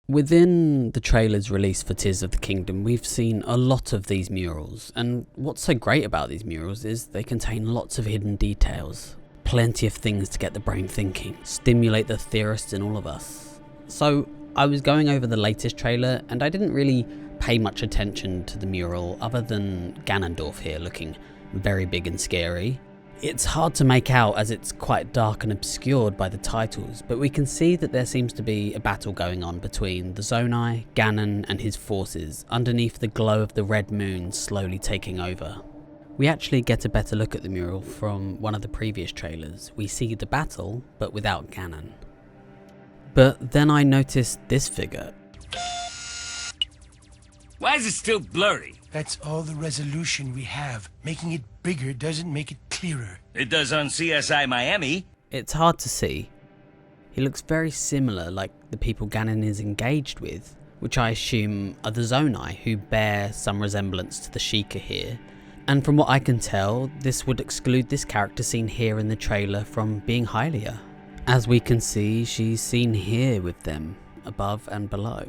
Within the trailers released for Tears of the Kingdom, we've seen a lot of these murals, and what's so great about these murals is they contain lots of hidden details. Plenty of things to get the brain thinking, stimulate the theorists in all of us. So I was going over the latest trailer and I didn't really pay much attention to the mural other than Ganondorf here looking very big and scary. It's hard to make out as it's quite dark and obscured by the titles, but we can see that there seems to be a battle going on between the Zonai, Ganon and his forces underneath the glow of the red moon slowly taking over. We actually get a better look at the mural from one of the previous trailers. We see the battle, but without Ganon. But then I noticed this figure. Why is it still blurry? That's all the resolution we have. Making it bigger doesn't make it clearer. It does on CSI Miami. It's hard to see. He looks very similar like the people Ganon is engaged with, which I assume are the Zonai, who bear some resemblance to the Sheikah here. And from what I can tell, this would exclude this character seen here in the trailer from being Hylia. As we can see, she's seen here with them, above and below.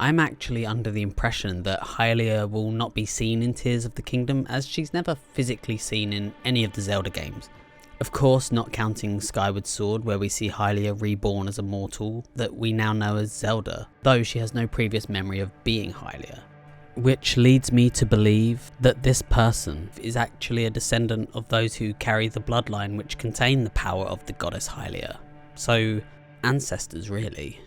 I'm actually under the impression that Hylia will not be seen in Tears of the Kingdom, as she's never physically seen in any of the Zelda games. Of course, not counting Skyward Sword, where we see Hylia reborn as a mortal that we now know as Zelda, though she has no previous memory of being Hylia. Which leads me to believe that this person is actually a descendant of those who carry the bloodline which contain the power of the goddess Hylia. So, ancestors really.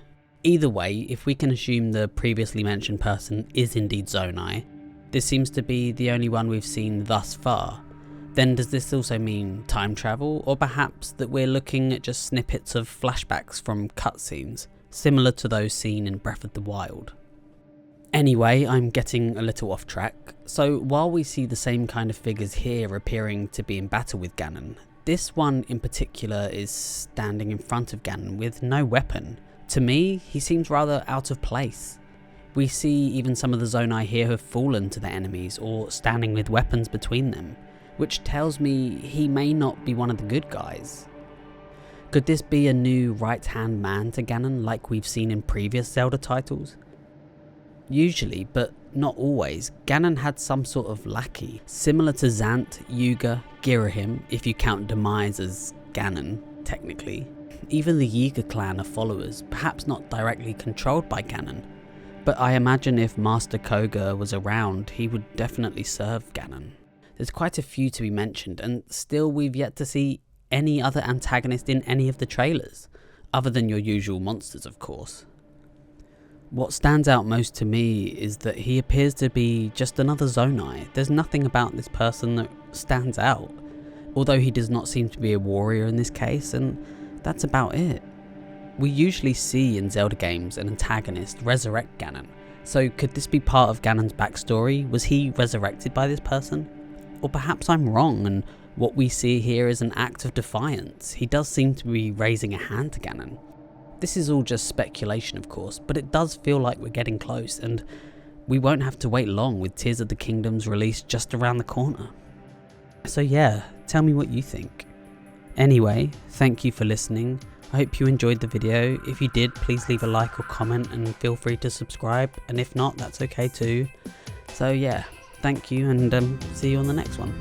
Either way, if we can assume the previously mentioned person is indeed Zonai, this seems to be the only one we've seen thus far. Then does this also mean time travel, or perhaps that we're looking at just snippets of flashbacks from cutscenes, similar to those seen in Breath of the Wild? Anyway, I'm getting a little off track, so while we see the same kind of figures here appearing to be in battle with Ganon, this one in particular is standing in front of Ganon with no weapon. To me, he seems rather out of place. We see even some of the Zonai here have fallen to their enemies or standing with weapons between them, which tells me he may not be one of the good guys. Could this be a new right-hand man to Ganon like we've seen in previous Zelda titles? Usually, but not always, Ganon had some sort of lackey, similar to Zant, Yuga, Girahim, if you count Demise as Ganon, technically. Even the Yiga clan are followers, perhaps not directly controlled by Ganon, but I imagine if Master Koga was around, he would definitely serve Ganon. There's quite a few to be mentioned, and still we've yet to see any other antagonist in any of the trailers, other than your usual monsters of course. What stands out most to me is that he appears to be just another Zonai. There's nothing about this person that stands out, although he does not seem to be a warrior in this case, and that's about it. We usually see in Zelda games an antagonist resurrect Ganon, so could this be part of Ganon's backstory? Was he resurrected by this person? Or perhaps I'm wrong and what we see here is an act of defiance. He does seem to be raising a hand to Ganon. This is all just speculation of course, but it does feel like we're getting close and we won't have to wait long with Tears of the Kingdom's release just around the corner. So yeah, tell me what you think. Anyway, thank you for listening. I hope you enjoyed the video. If you did, please leave a like or comment and feel free to subscribe, and if not, that's okay too. So yeah, thank you and see you on the next one.